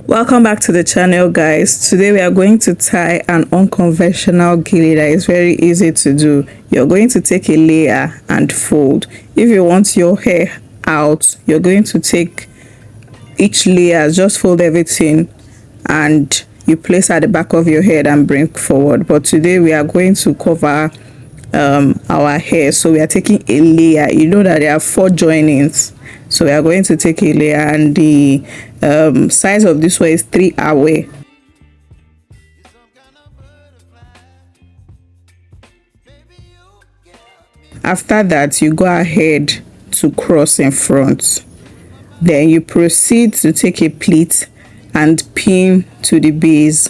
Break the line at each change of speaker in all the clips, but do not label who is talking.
Welcome back to the channel, guys. Today we are going to tie an unconventional gele that is very easy to do. You're going to take a layer and fold. If you want your hair out, you're going to take each layer, just fold everything and you place at the back of your head and bring forward. But today we are going to cover our hair, so we are taking a layer. You know that there are 4 joinings, so we are going to take a layer, and the size of this one is 3 awae. After that, you go ahead to cross in front. Then you proceed to take a pleat and pin to the base.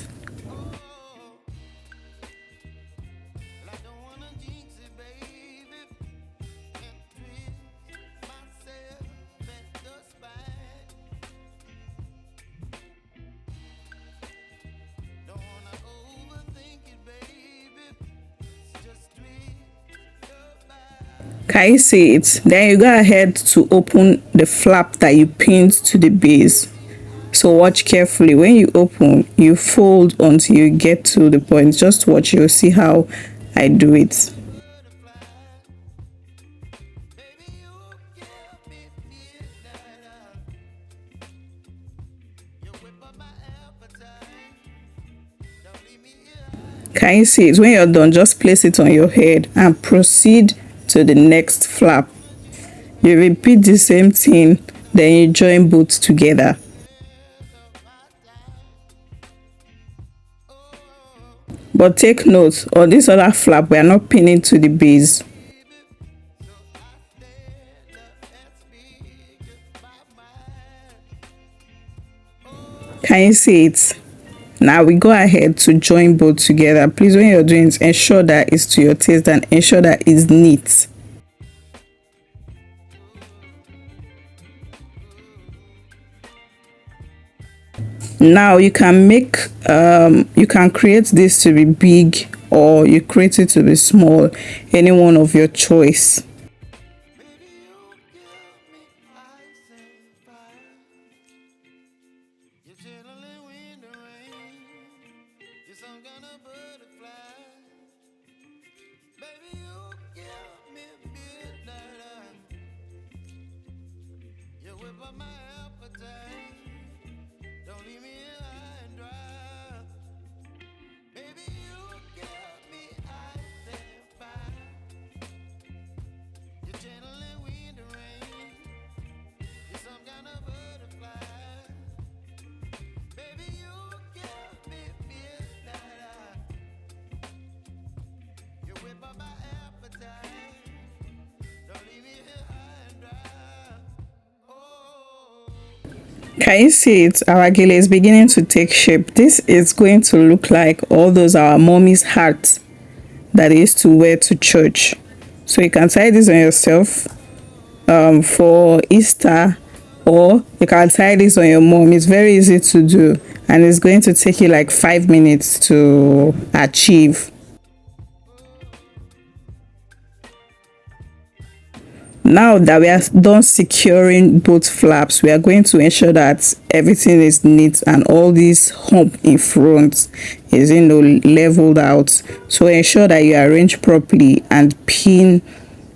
Can you see it? Then you go ahead to open the flap that you pinned to the base. So watch carefully. When you open, you fold until you get to the point. Just watch, you'll see how I do it. Can you see it? When you're done, just place it on your head and proceed to the next flap. You repeat the same thing, then you join both together. But take note, on this other flap, we are not pinning to the base. Can you see it? Now we go ahead to join both together. Please, when you're doing it, ensure that it's to your taste and ensure that it's neat. Now you can make you can create this to be big or you create it to be small, any one of your choice. Can you see it? Our gele is beginning to take shape. This is going to look like all those our mommy's hats that they used to wear to church. So you can tie this on yourself for Easter, or you can tie this on your mom. It's very easy to do and it's going to take you like 5 minutes to achieve. Now that we are done securing both flaps, we are going to ensure that everything is neat and all this hump in front is leveled out. So ensure that you arrange properly and pin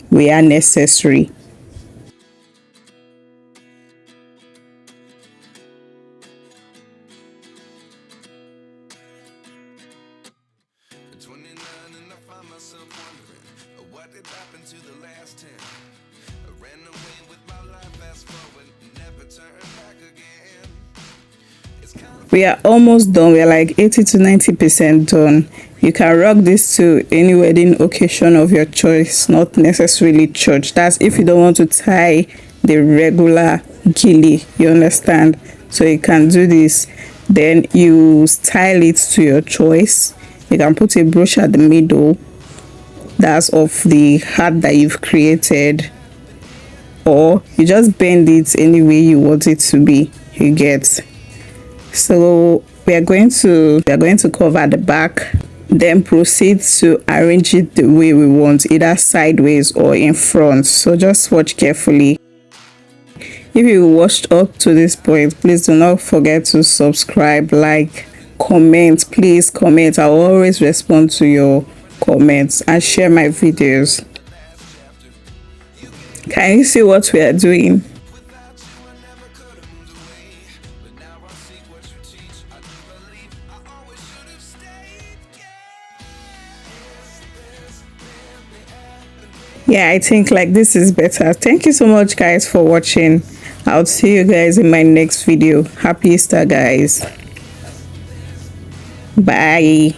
where necessary. We are almost done. We are like 80 to 90% done. You can rock this to any wedding occasion of your choice, not necessarily church. That's if you don't want to tie the regular gele, you understand? So you can do this. Then you style it to your choice. You can put a brush at the middle, that's of the hat that you've created, or you just bend it any way you want it to be. You get. So we are going to cover the back then proceed to arrange it the way we want, either sideways or in front. So just watch carefully. If you watched up to this point, please do not forget to subscribe, like, comment. Please comment. I will always respond to your comments, and share my videos. Can you see what we are doing? Yeah, I think like this is better. Thank you so much, guys, for watching. I'll see you guys in my next video. Happy Easter, guys. Bye.